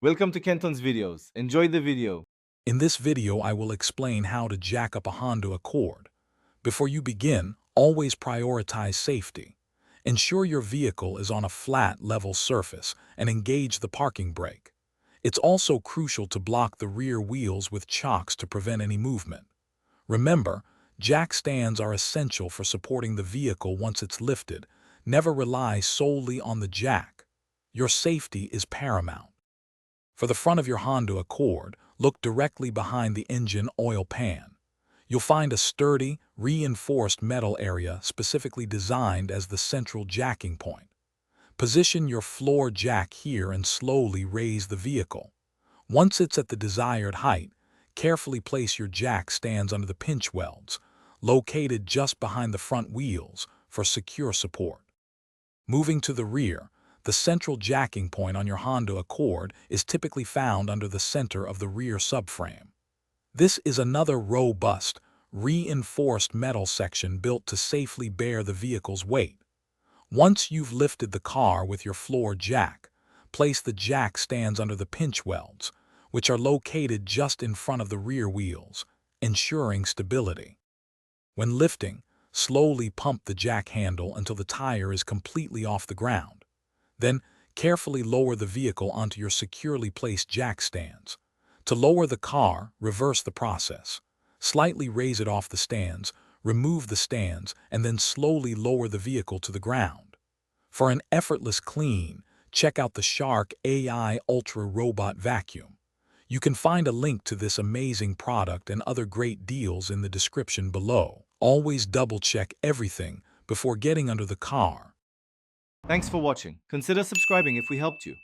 Welcome to Kenton's videos. Enjoy the video. In this video, I will explain how to jack up a Honda Accord. Before you begin, always prioritize safety. Ensure your vehicle is on a flat, level surface and engage the parking brake. It's also crucial to block the rear wheels with chocks to prevent any movement. Remember, jack stands are essential for supporting the vehicle once it's lifted. Never rely solely on the jack. Your safety is paramount. For the front of your Honda Accord, look directly behind the engine oil pan. You'll find a sturdy, reinforced metal area specifically designed as the central jacking point. Position your floor jack here and slowly raise the vehicle. Once it's at the desired height, carefully place your jack stands under the pinch welds, located just behind the front wheels, for secure support. Moving to the rear, the central jacking point on your Honda Accord is typically found under the center of the rear subframe. This is another robust, reinforced metal section built to safely bear the vehicle's weight. Once you've lifted the car with your floor jack, place the jack stands under the pinch welds, which are located just in front of the rear wheels, ensuring stability. When lifting, slowly pump the jack handle until the tire is completely off the ground. Then, carefully lower the vehicle onto your securely placed jack stands. To lower the car, reverse the process. Slightly raise it off the stands, remove the stands, and then slowly lower the vehicle to the ground. For an effortless clean, check out the Shark AI Ultra Robot Vacuum. You can find a link to this amazing product and other great deals in the description below. Always double-check everything before getting under the car. Thanks for watching. Consider subscribing if we helped you.